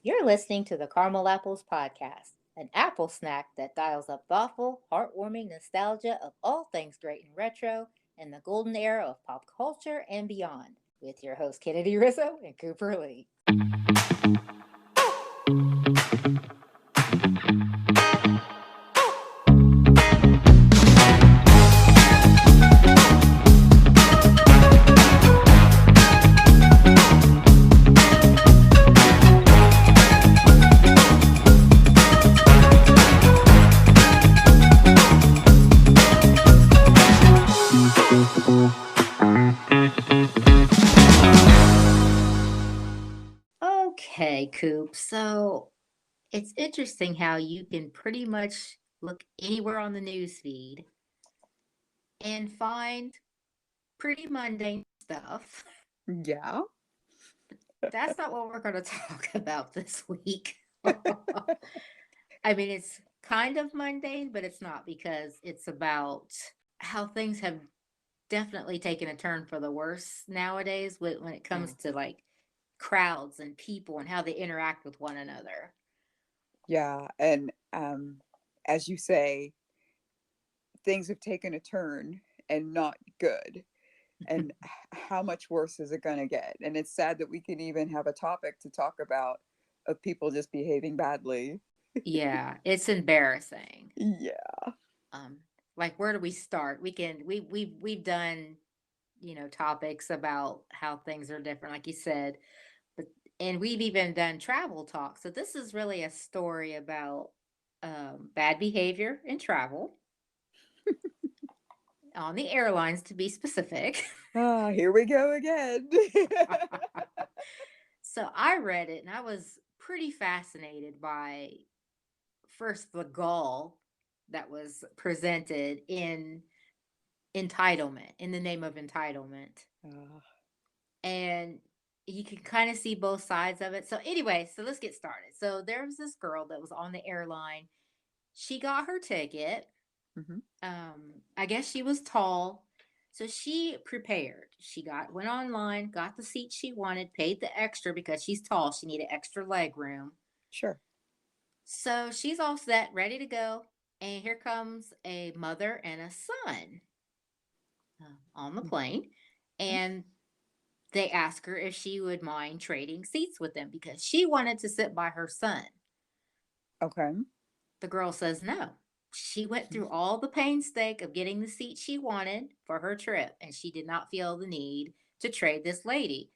You're listening to the Caramel Apples Podcast, an apple snack that dials up thoughtful, heartwarming nostalgia of all things great and retro in the golden era of pop culture and beyond, with your hosts Kennedy Rizzo and Cooper Lee. Okay, Coop. So it's interesting how you can pretty much look anywhere on the news feed and find pretty mundane stuff. Yeah. That's not what we're going to talk about this week. I mean, it's kind of mundane, but it's not because it's about how things have definitely taken a turn for the worse nowadays when it comes Mm. to like crowds and people and how they interact with one another. Yeah. And as you say, things have taken a turn and not good. And how much worse is it going to get? And it's sad that we can even have a topic to talk about of people just behaving badly. Yeah, it's embarrassing. Yeah. Um, like where do we start? We've done topics about how things are different, like you said, but and we've even done travel talk. So this is really a story about bad behavior in travel on the airlines, to be specific. Ah, here we go again. So I read it and I was pretty fascinated by first the gall that was presented in entitlement, in the name of entitlement. Ah, And you can kind of see both sides of it. So, anyway, so let's get started. So, there was this girl that was on the airline. She got her ticket. mhm. I guess she was tall. So she prepared. She went online, got the seat she wanted, paid the extra because she's tall. She needed extra leg room. Sure. So she's all set, ready to go. And here comes a mother and a son on the plane. Okay. And they asked her if she would mind trading seats with them because she wanted to sit by her son. Okay. The girl says no. She went through all the painstake of getting the seat she wanted for her trip, and she did not feel the need to trade this lady.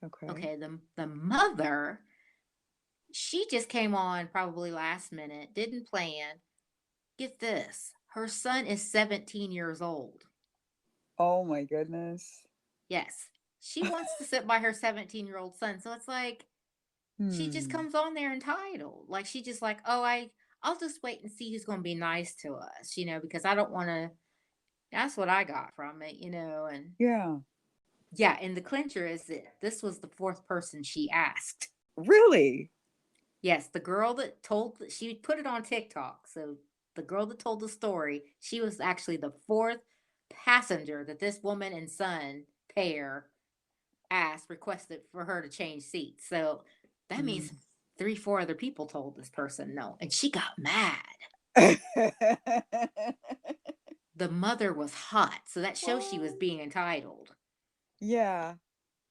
Okay. Okay, the mother, she just came on probably last minute, didn't plan. Get this, her son is 17 years old. Oh my goodness. Yes, she wants to sit by her 17-year-old son. So it's like, she just Hmm. comes on there entitled. Like she just like, oh, I'll just wait and see who's gonna be nice to us, because I don't wanna that's what I got from it, and Yeah. yeah, and the clincher is that this was the fourth person she asked. Really? Yes, the girl that she put it on TikTok. So the girl that told the story, she was actually the fourth passenger that this woman and son pair requested for her to change seats. So that Mm. means three, four other people told this person no. And she got mad. The mother was hot. So that shows she was Oh, being entitled. yeah.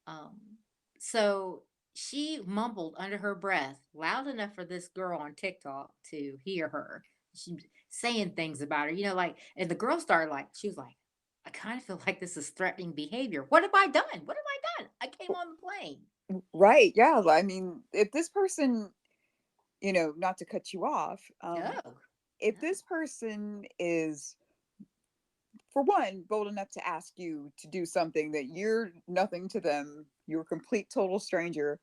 Um, so she mumbled under her breath loud enough for this girl on TikTok to hear her. She was saying things about her, like, and the girl started like, she was like, I kind of feel like this is threatening behavior. What have I done? What have I done? I came on the plane. Right. Yeah. I mean, if this person, not to cut you off, Oh, if no. this person is, for one, bold enough to ask you to do something that you're nothing to them, you're a complete total stranger,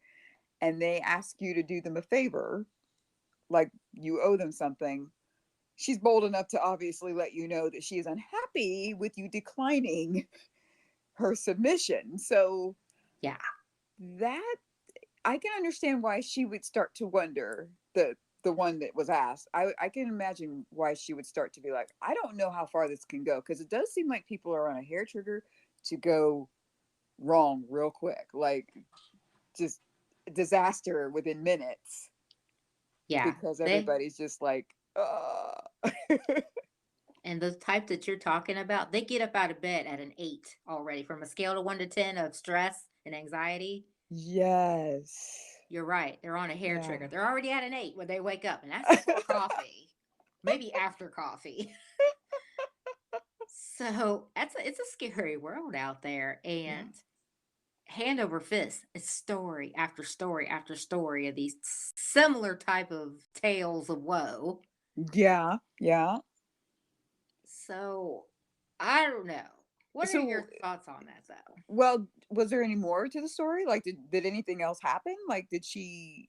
and they ask you to do them a favor, like you owe them something, she's bold enough to obviously let you know that she is unhappy with you declining her submission. So Yeah. that I can understand why she would start to wonder, the one that was asked. I can imagine why she would start to be like, I don't know how far this can go, because it does seem like people are on a hair trigger to go wrong real quick. Like, just disaster within minutes Yeah, because they everybody's just like, and the type that you're talking about, they get up out of bed at an 8 already from a scale of 1 to 10 of stress and anxiety. yes. You're right. They're on a hair Yeah. trigger. They're already at an 8 when they wake up, and that's before coffee, maybe after coffee. So it's a scary world out there, Yeah. and hand over fist, it's story after story after story of these similar type of tales of woe. Yeah. Yeah. So I don't know. What are So, your thoughts on that, though? well, was there any more to the story? Like, did anything else happen? Like, did she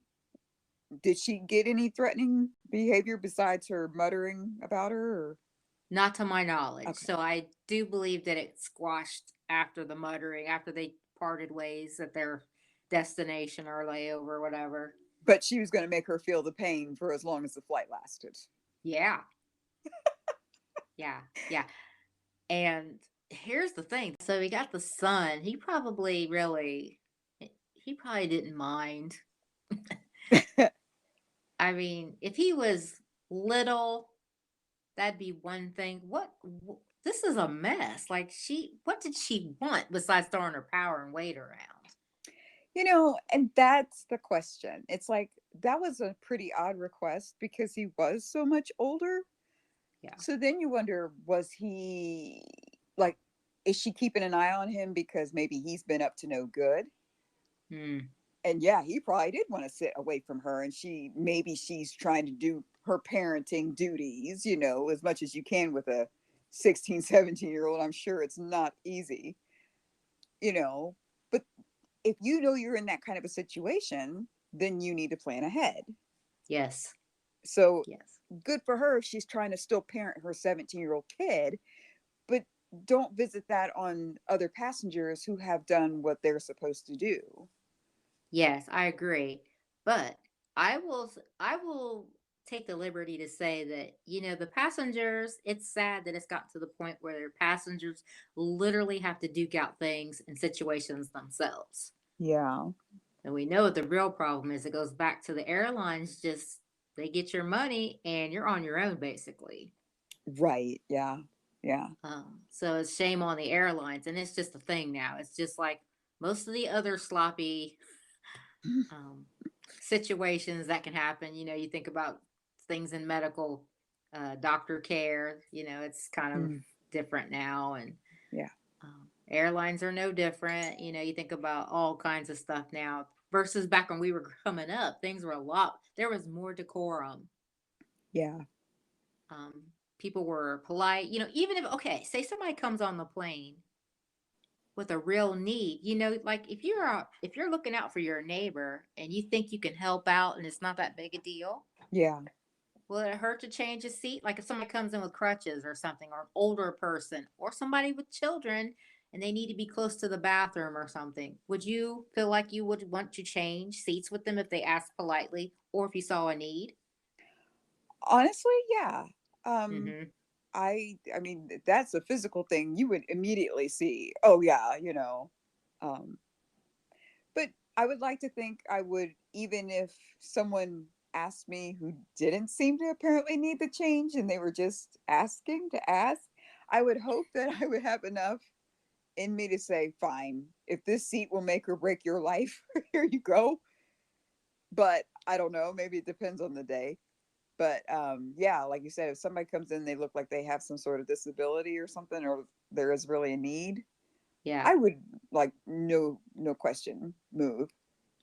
get any threatening behavior besides her muttering about her? Or Not to my knowledge. okay, So I do believe that it squashed after the muttering, after they parted ways at their destination or layover, or whatever. but she was going to make her feel the pain for as long as the flight lasted. Yeah, yeah, yeah. And here's the thing. So he got the son. He probably didn't mind. I mean, if he was little, that'd be one thing. This is a mess. Like what did she want besides throwing her power and weight around? And that's the question. It's like that was a pretty odd request because he was so much older. Yeah. So then you wonder, was he like, is she keeping an eye on him because maybe he's been up to no good? Hmm. And yeah, he probably did want to sit away from her. And maybe she's trying to do her parenting duties, as much as you can with a 16, 17-year old. I'm sure it's not easy, you know. But if you know you're in that kind of a situation, then you need to plan ahead. Yes. So Yes. good for her if she's trying to still parent her 17-year-old kid, but don't visit that on other passengers who have done what they're supposed to do. Yes, I agree. But I will take the liberty to say that, the passengers, it's sad that it's got to the point where their passengers literally have to duke out things and situations themselves. Yeah. And we know what the real problem is. It goes back to the airlines, just they get your money and you're on your own basically. Right. Yeah. Yeah. So it's shame on the airlines, and it's just a thing now. It's just like most of the other sloppy um, situations that can happen. You think about things in medical, doctor care. It's kind of Mm, different now, and yeah. airlines are no different. You think about all kinds of stuff now versus back when we were coming up. Things were a lot. There was more decorum. Yeah. Um, People were polite. Even say somebody comes on the plane with a real need, like if you're looking out for your neighbor and you think you can help out and it's not that big a deal, Yeah. will it hurt to change a seat? Like if somebody comes in with crutches or something, or an older person, or somebody with children and they need to be close to the bathroom or something, would you feel like you would want to change seats with them if they asked politely or if you saw a need? Honestly, yeah. Um Mm-hmm. I mean that's a physical thing you would immediately see. Oh yeah. Um but I would like to think I would, even if someone asked me who didn't seem to apparently need the change and they were just asking to ask, I would hope that I would have enough in me to say, fine, if this seat will make or break your life, here you go. But I don't know, maybe it depends on the day. But yeah, like you said, if somebody comes in, they look like they have some sort of disability or something, or there is really a need, Yeah. I would, like, no question, move.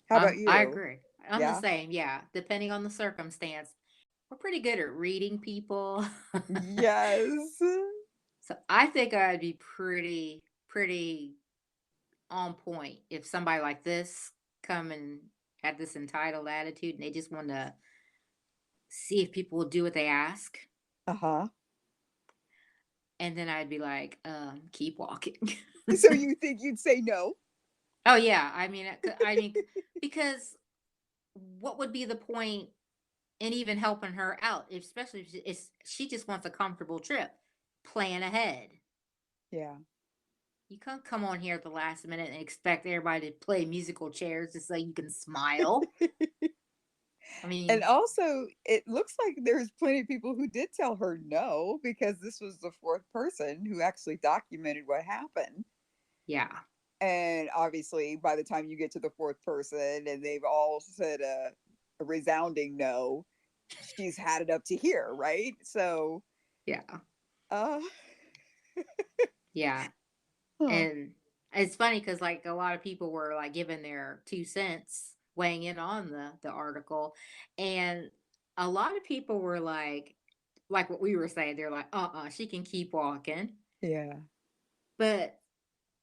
How about I you? agree. I'm the Yeah. same. Yeah. Depending on the circumstance, we're pretty good at reading people. Yes. So I think I'd be pretty on point if somebody like this come and had this entitled attitude and they just want to see if people will do what they ask. Uh-huh. And then I'd be like, keep walking. So you think you'd say no? Oh yeah. I mean, because what would be the point in even helping her out, especially if she just wants a comfortable trip? Plan ahead. Yeah. You can't come on here at the last minute and expect everybody to play musical chairs just so you can smile. I And mean, also, it looks like there's plenty of people who did tell her no, because this was the fourth person who actually documented what happened. yeah. And obviously, by the time you get to the fourth person and they've all said a resounding no, she's had it up to here, right? So, Yeah. uh, Yeah. huh, And it's funny because like a lot of people were like giving their 2 cents, weighing in on the article, and a lot of people were like what we were saying, they're like, she can keep walking. yeah, But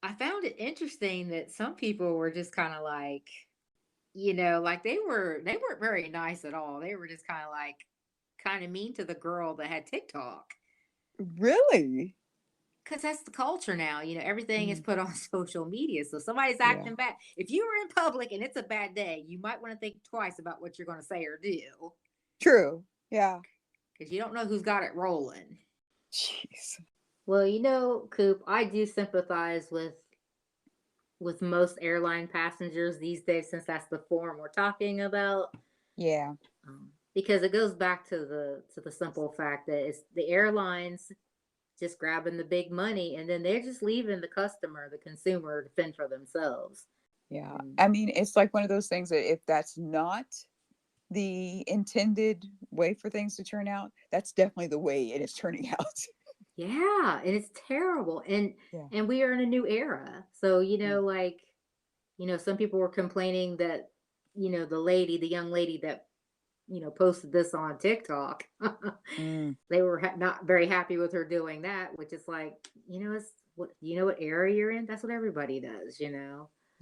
I found it interesting that some people were just kind of like, like they weren't very nice at all. They were just kind of like kind of mean to the girl that had TikTok. really, Because that's the culture now. Everything is mm, put on social media. So somebody's yeah, acting bad. If you were in public and it's a bad day, you might want to think twice about what you're going to say or do true, yeah, because you don't know who's got it rolling. jeez, Well, Coop, I do sympathize with most airline passengers these days since that's the form we're talking about. yeah, Because it goes back to the simple fact that it's the airlines just grabbing the big money and then they're just leaving the customer, the consumer, to fend for themselves. yeah. And I mean, it's like one of those things that if that's not the intended way for things to turn out, that's definitely the way it is turning out. yeah, and it's terrible. And Yeah. and we are in a new era. So, Mm. some people were complaining that, the young lady that, posted this on TikTok, Mm. they were not very happy with her doing that, which is like, it's what, what era you're in? That's what everybody does.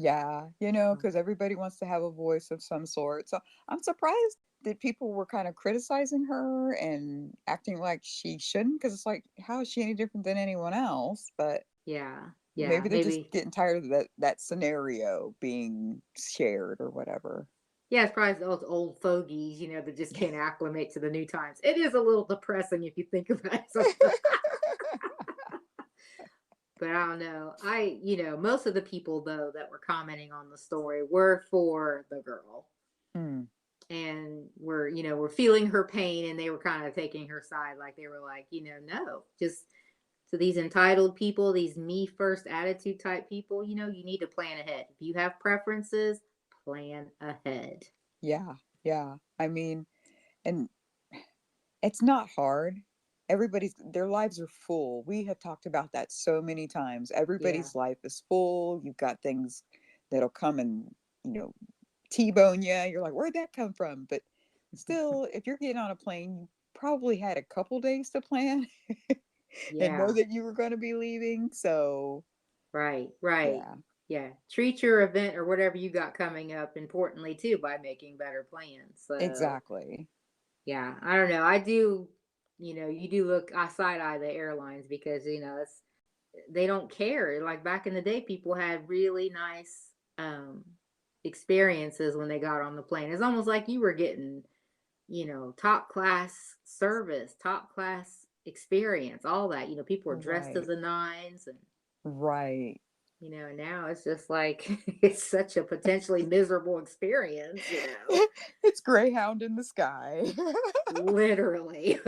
Yeah, because everybody wants to have a voice of some sort. So I'm surprised that people were kind of criticizing her and acting like she shouldn't, because it's like, how is she any different than anyone else? But Yeah. Yeah. maybe they're just Maybe. getting tired of that scenario being shared or whatever. Yeah, it's probably those old fogies, that just can't acclimate to the new times. It is a little depressing if you think about it sometimes. But I don't know. Most of the people though that were commenting on the story were for the girl Mm. and were feeling her pain and they were kind of taking her side. Like they were like, no, just to these entitled people, these me first attitude type people, you need to plan ahead. If you have preferences, plan ahead. Yeah, yeah. I mean, and it's not hard. Their lives are full. We have talked about that so many times. Yeah. Everybody's life is full. You've got things that'll come and, you know, T-bone you. You're like, where'd that come from? But still, if you're getting on a plane, you probably had a couple days to plan and know Yeah. that you were going to be leaving. So, Right. Right. yeah, Yeah. Treat your event or whatever you got coming up importantly too by making better plans. So exactly. yeah, I don't know. I do, you do look, I side eye the airlines because, they don't care. Like back in the day, people had really nice experiences when they got on the plane. It's almost like you were getting, top class service, top class experience, all that. People were dressed to Right. the nines and Right. now it's just like it's such a potentially miserable experience. It's Greyhound in the sky. Literally.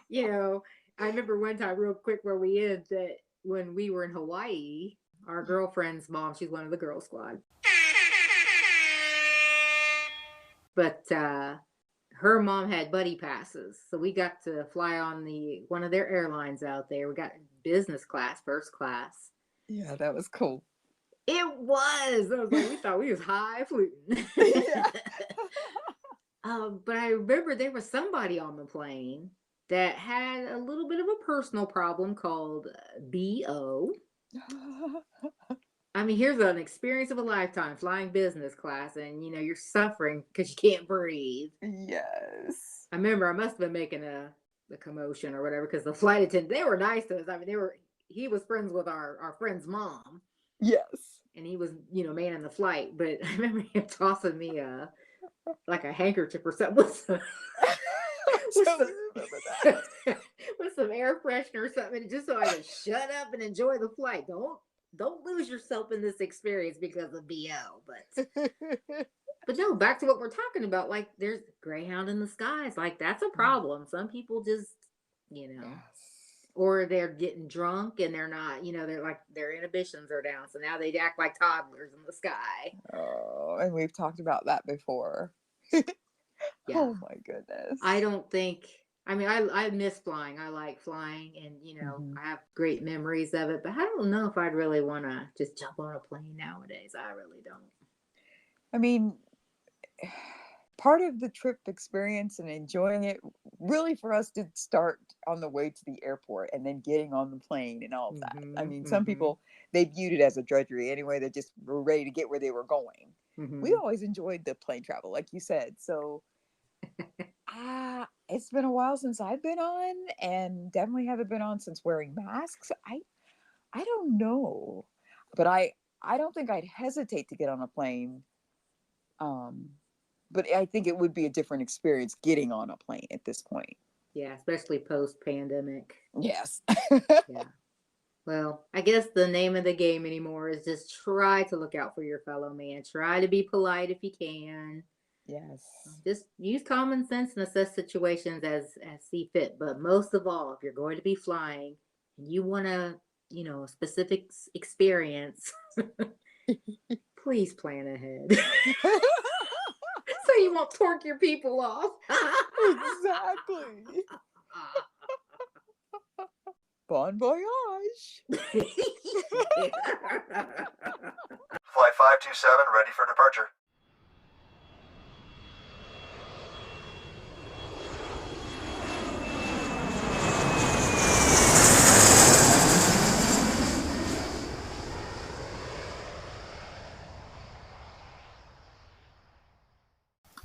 you know, I remember one time, real quick, where we ended that when we were in Hawaii, our girlfriend's mom, she's one of the girl squad, but her mom had buddy passes. So we got to fly on the one of their airlines out there. We got business class, first class. Yeah, that was cool. It was. I was like, we thought we was high fluting. Yeah. But I remember there was somebody on the plane that had a little bit of a personal problem called BO. I mean, here's an experience of a lifetime flying business class, and you're suffering because you can't breathe. Yes. I remember I must have been making a commotion or whatever because the flight attendant, they were nice to us. I mean, he was friends with our friend's mom, Yes. and he was manning the flight. But I remember him tossing me like a handkerchief or something with Totally remember that. some, with some air freshener or something, just so I can shut up and enjoy the flight. Don't lose yourself in this experience because of BO. But no, back to what we're talking about. Like there's Greyhound in the skies. Like that's a problem. Some people just, you know, Yes. or they're getting drunk and they're not, they're like their inhibitions are down. So now they act like toddlers in the sky. Oh, and we've talked about that before. Yeah. Oh my I goodness. don't think I mean I miss flying. I like flying and Mhm. I have great memories of it, but I don't know if I'd really want to just jump on a plane nowadays. I really don't. I mean, part of the trip experience and enjoying it really for us did start on the way to the airport and then getting on the plane and all of that. I Mhm. mean, some Mhm. people they viewed it as a drudgery anyway. They just were ready to get where they were going. We Mhm. always enjoyed the plane travel, like you said. So, it's been a while since I've been on, and definitely haven't been on since wearing masks. I don't know, but I don't think I'd hesitate to get on a plane. Um, but I think it would be a different experience getting on a plane at this point. Yeah, especially post pandemic. Yes. Yeah. Well, I guess the name of the game anymore is just try to look out for your fellow man. Try to be polite if you can. Yes. Just use common sense and assess situations as see fit. But most of all, if you're going to be flying and you want a a specific experience, please plan ahead so you won't torque your people off. Exactly. Bon voyage. Flight 527 ready for departure.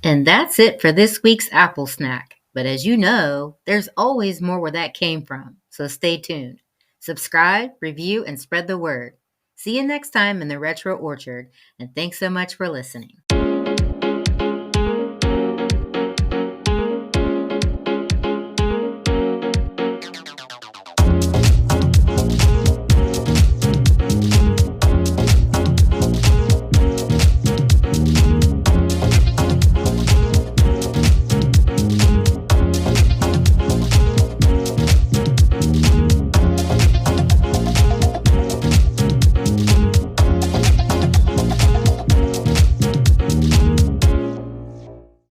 And that's it for this week's Apple Snack. But as you know, there's always more where that came from. So stay tuned. Subscribe, review, and spread the word. See you next time in the Retro Orchard, and thanks so much for listening.